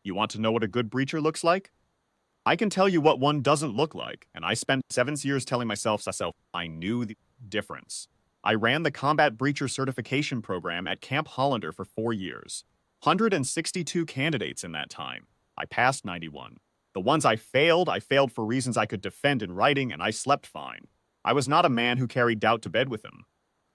You want to know what a good breacher looks like? I can tell you what one doesn't look like, and I spent 7 years telling myself I knew the difference. I ran the combat breacher certification program at Camp Hollander for 4 years. 162 candidates in that time. I passed 91. The ones I failed for reasons I could defend in writing, and I slept fine. I was not a man who carried doubt to bed with him.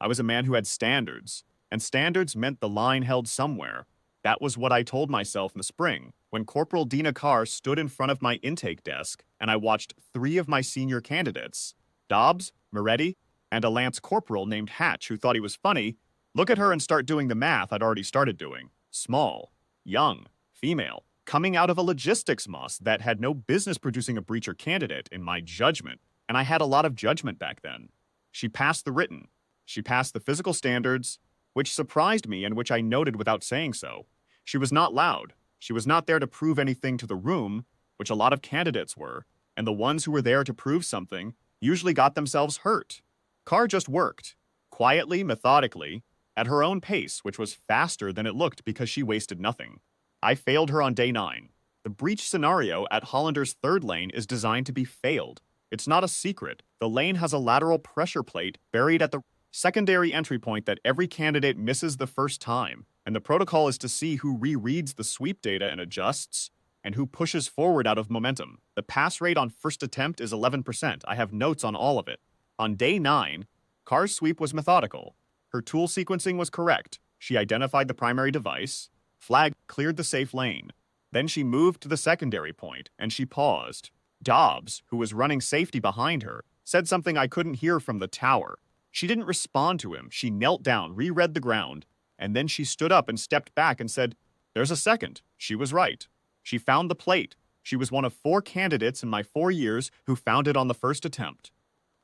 I was a man who had standards, and standards meant the line held somewhere. That was what I told myself in the spring, when Corporal Dina Carr stood in front of my intake desk and I watched 3 of my senior candidates, Dobbs, Moretti, and a lance corporal named Hatch who thought he was funny, look at her and start doing the math I'd already started doing. Small, young, female, coming out of a logistics moss that had no business producing a breacher candidate, in my judgment, and I had a lot of judgment back then. She passed the written. She passed the physical standards, which surprised me and which I noted without saying so. She was not loud. She was not there to prove anything to the room, which a lot of candidates were, and the ones who were there to prove something usually got themselves hurt. Carr just worked, quietly, methodically, at her own pace, which was faster than it looked because she wasted nothing. I failed her on day 9. The breach scenario at Hollander's third lane is designed to be failed. It's not a secret. The lane has a lateral pressure plate buried at the secondary entry point that every candidate misses the first time, and the protocol is to see who rereads the sweep data and adjusts, and who pushes forward out of momentum. The pass rate on first attempt is 11%. I have notes on all of it. On day 9, Carr's sweep was methodical. Her tool sequencing was correct. She identified the primary device, flag cleared the safe lane. Then she moved to the secondary point, and she paused. Dobbs, who was running safety behind her, said something I couldn't hear from the tower. She didn't respond to him. She knelt down, reread the ground, and then she stood up and stepped back and said, "There's a second." She was right. She found the plate. She was one of 4 candidates in my 4 years who found it on the first attempt.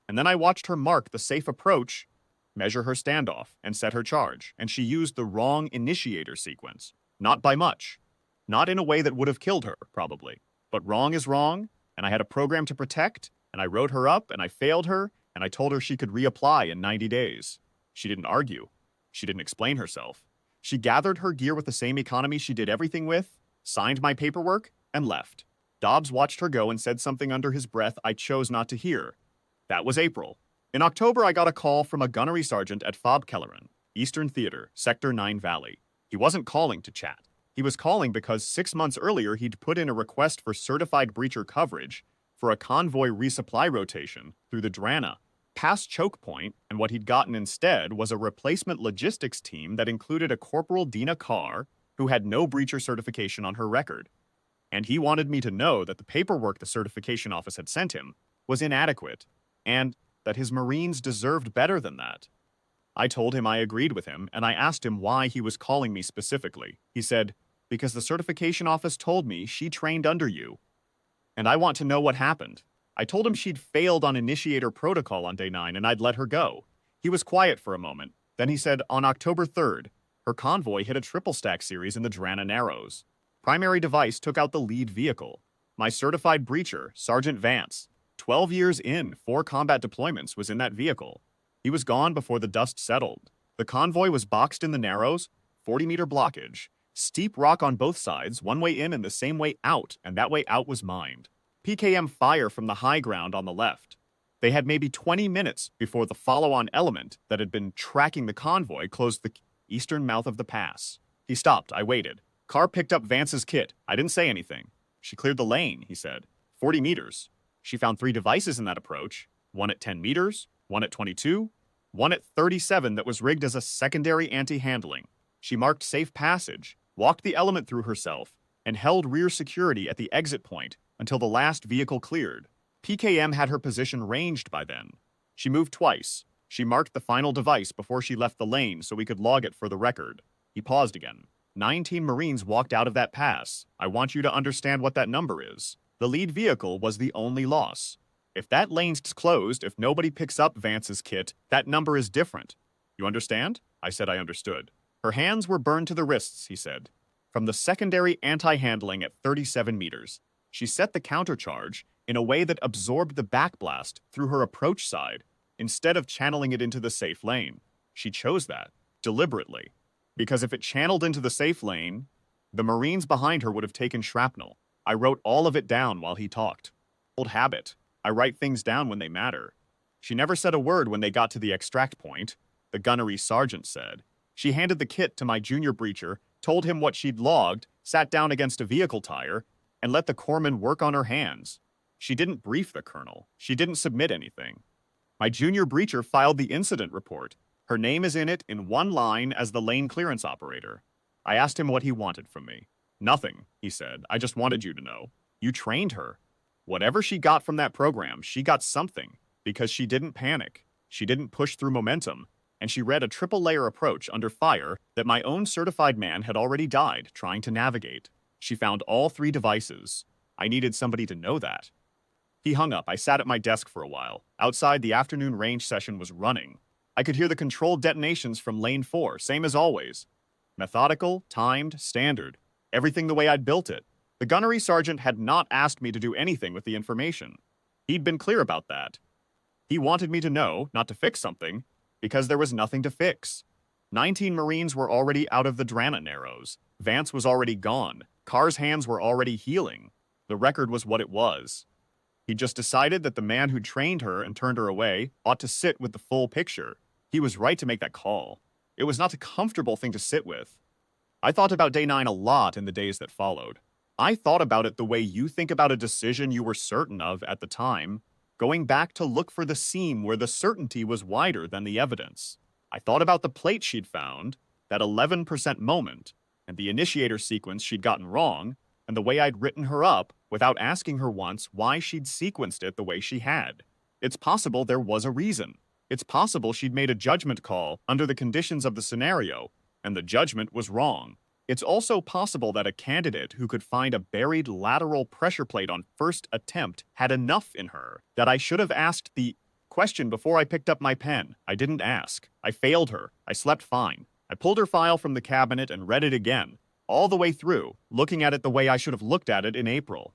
And then I watched her mark the safe approach, measure her standoff, and set her charge, and she used the wrong initiator sequence. Not by much. Not in a way that would have killed her, probably. But wrong is wrong, and I had a program to protect, and I wrote her up, and I failed her, and I told her she could reapply in 90 days. She didn't argue. She didn't explain herself. She gathered her gear with the same economy she did everything with, signed my paperwork, and left. Dobbs watched her go and said something under his breath I chose not to hear. That was April. In October, I got a call from a gunnery sergeant at Fob Kelleran, Eastern Theater, Sector 9 Valley. He wasn't calling to chat. He was calling because 6 months earlier he'd put in a request for certified breacher coverage for a convoy resupply rotation through the Drana, past choke point, and what he'd gotten instead was a replacement logistics team that included a Corporal Dina Carr, who had no breacher certification on her record. And he wanted me to know that the paperwork the certification office had sent him was inadequate, and that his Marines deserved better than that. I told him I agreed with him, and I asked him why he was calling me specifically. He said, "Because the certification office told me she trained under you, and I want to know what happened." I told him she'd failed on initiator protocol on day 9 and I'd let her go. He was quiet for a moment. Then he said, on October 3rd, her convoy hit a triple stack series in the Drana Narrows. Primary device took out the lead vehicle. My certified breacher, Sergeant Vance, 12 years in, 4 combat deployments, was in that vehicle. He was gone before the dust settled. The convoy was boxed in the Narrows, 40-meter blockage, steep rock on both sides, one way in and the same way out, and that way out was mined. PKM fire from the high ground on the left. They had maybe 20 minutes before the follow-on element that had been tracking the convoy closed the eastern mouth of the pass. He stopped. I waited. Carr picked up Vance's kit. I didn't say anything. She cleared the lane, he said. 40 meters. She found 3 devices in that approach. One at 10 meters, one at 22, one at 37 that was rigged as a secondary anti-handling. She marked safe passage, walked the element through herself, and held rear security at the exit point until the last vehicle cleared. PKM had her position ranged by then. She moved twice. She marked the final device before she left the lane so we could log it for the record. He paused again. 19 Marines walked out of that pass. I want you to understand what that number is. The lead vehicle was the only loss. If that lane's closed, if nobody picks up Vance's kit, that number is different. You understand? I said I understood. Her hands were burned to the wrists, he said, from the secondary anti-handling at 37 meters. She set the countercharge in a way that absorbed the backblast through her approach side instead of channeling it into the safe lane. She chose that, deliberately, because if it channeled into the safe lane, The Marines behind her would have taken shrapnel. I wrote all of it down while he talked. Old habit. I write things down when they matter. She never said a word when they got to the extract point, the gunnery sergeant said. She handed the kit to my junior breacher, told him what she'd logged, sat down against a vehicle tire, and let the corpsman work on her hands. She didn't brief the colonel. She didn't submit anything. My junior breacher filed the incident report. Her name is in it in one line as the lane clearance operator. I asked him what he wanted from me. Nothing, he said. I just wanted you to know. You trained her. Whatever she got from that program, she got something because she didn't panic. She didn't push through momentum. And she read a triple-layer approach under fire that my own certified man had already died trying to navigate. She found all 3 devices. I needed somebody to know that. He hung up. I sat at my desk for a while. Outside, the afternoon range session was running. I could hear the controlled detonations from Lane 4, same as always. Methodical, timed, standard. Everything the way I'd built it. The gunnery sergeant had not asked me to do anything with the information. He'd been clear about that. He wanted me to know, not to fix something, because there was nothing to fix. 19 Marines were already out of the Drana Narrows. Vance was already gone. Carr's hands were already healing. The record was what it was. He just decided that the man who trained her and turned her away ought to sit with the full picture. He was right to make that call. It was not a comfortable thing to sit with. I thought about Day 9 a lot in the days that followed. I thought about it the way you think about a decision you were certain of at the time, going back to look for the seam where the certainty was wider than the evidence. I thought about the plate she'd found, that 11% moment, and the initiator sequence she'd gotten wrong, and the way I'd written her up without asking her once why she'd sequenced it the way she had. It's possible there was a reason. It's possible she'd made a judgment call under the conditions of the scenario, and the judgment was wrong. It's also possible that a candidate who could find a buried lateral pressure plate on first attempt had enough in her that I should have asked the question before I picked up my pen. I didn't ask. I failed her. I slept fine. I pulled her file from the cabinet and read it again, all the way through, looking at it the way I should have looked at it in April.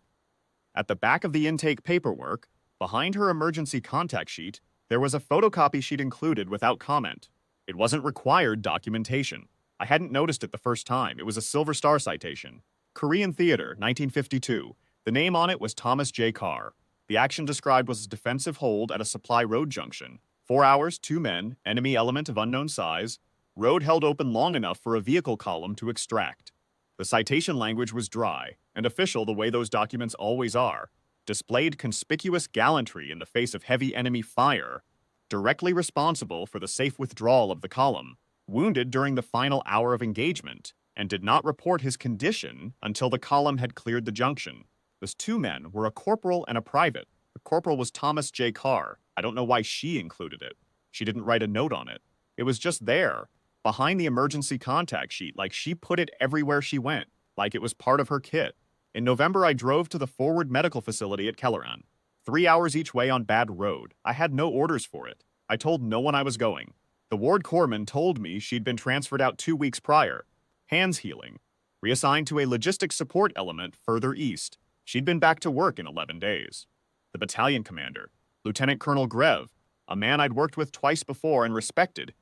At the back of the intake paperwork, behind her emergency contact sheet, there was a photocopy she'd included without comment. It wasn't required documentation. I hadn't noticed it the first time. It was a Silver Star citation. Korean Theater, 1952. The name on it was Thomas J. Carr. The action described was a defensive hold at a supply road junction. 4 hours, 2 men, enemy element of unknown size. Road held open long enough for a vehicle column to extract. The citation language was dry and official the way those documents always are. Displayed conspicuous gallantry in the face of heavy enemy fire. Directly responsible for the safe withdrawal of the column. Wounded during the final hour of engagement, and did not report his condition until the column had cleared the junction. Those 2 men were a corporal and a private. The corporal was Thomas J. Carr. I don't know why she included it. She didn't write a note on it. It was just there, behind the emergency contact sheet, like she put it everywhere she went, like it was part of her kit. In November, I drove to the forward medical facility at Kelleran. 3 hours each way on bad road. I had no orders for it. I told no one I was going. The ward corpsman told me she'd been transferred out 2 weeks prior. Hands healing. Reassigned to a logistics support element further east. She'd been back to work in 11 days. The battalion commander, Lieutenant Colonel Greve, a man I'd worked with twice before and respected,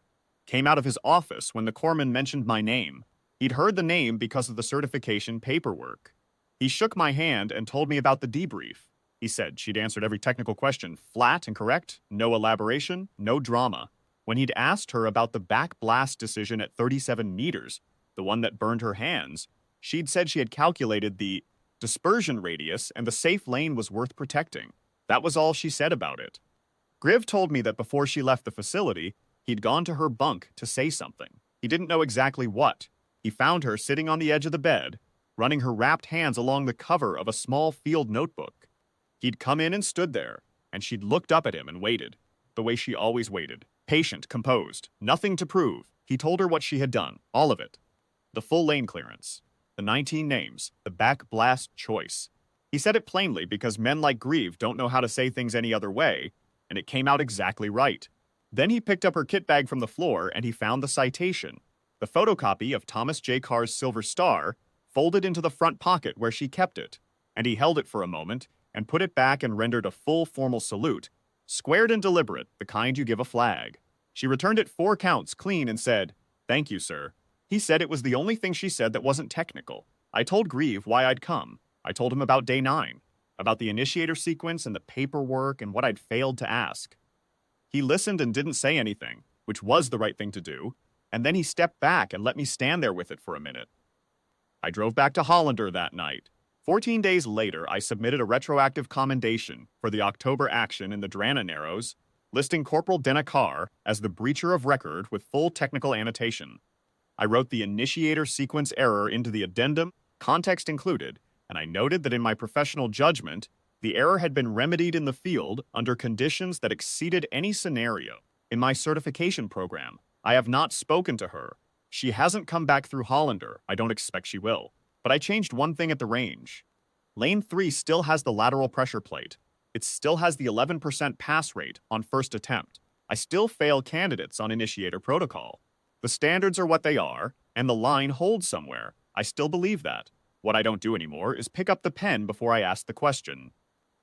came out of his office when the corpsman mentioned my name. He'd heard the name because of the certification paperwork. He shook my hand and told me about the debrief. He said she'd answered every technical question flat and correct, no elaboration, no drama. When he'd asked her about the back blast decision at 37 meters, the one that burned her hands, she'd said she had calculated the dispersion radius and the safe lane was worth protecting. That was all she said about it. Griv told me that before she left the facility, he'd gone to her bunk to say something. He didn't know exactly what. He found her sitting on the edge of the bed, running her wrapped hands along the cover of a small field notebook. He'd come in and stood there, and she'd looked up at him and waited, the way she always waited. Patient, composed, nothing to prove. He told her what she had done, all of it. The full lane clearance, the 19 names, the back blast choice. He said it plainly because men like Grieve don't know how to say things any other way, and it came out exactly right. Then he picked up her kit bag from the floor and he found the citation, the photocopy of Thomas J. Carr's Silver Star, folded into the front pocket where she kept it, and he held it for a moment and put it back and rendered a full formal salute, squared and deliberate, the kind you give a flag. She returned it 4 counts clean and said, "Thank you, sir." He said it was the only thing she said that wasn't technical. I told Grieve why I'd come. I told him about day 9, about the initiator sequence and the paperwork and what I'd failed to ask. He listened and didn't say anything, which was the right thing to do, and then he stepped back and let me stand there with it for a minute. I drove back to Hollander that night. 14 days later, I submitted a retroactive commendation for the October action in the Drana Narrows, listing Corporal Denakar as the breacher of record with full technical annotation. I wrote the initiator sequence error into the addendum, context included, and I noted that in my professional judgment, the error had been remedied in the field under conditions that exceeded any scenario. In my certification program, I have not spoken to her. She hasn't come back through Hollander. I don't expect she will. But I changed one thing at the range. Lane 3 still has the lateral pressure plate. It still has the 11% pass rate on first attempt. I still fail candidates on initiator protocol. The standards are what they are, and the line holds somewhere. I still believe that. What I don't do anymore is pick up the pen before I ask the question.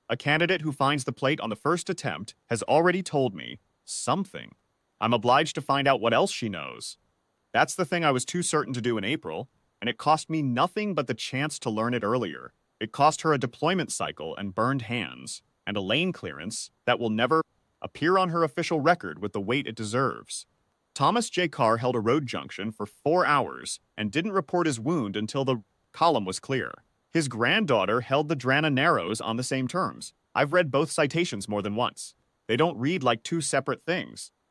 A candidate who finds the plate on the first attempt has already told me something. I'm obliged to find out what else she knows. That's the thing I was too certain to do in April, and it cost me nothing but the chance to learn it earlier. It cost her a deployment cycle and burned hands, and a lane clearance that will never appear on her official record with the weight it deserves. Thomas J. Carr held a road junction for 4 hours and didn't report his wound until the column was clear. His granddaughter held the Drana Narrows on the same terms. I've read both citations more than once. They don't read like two separate things.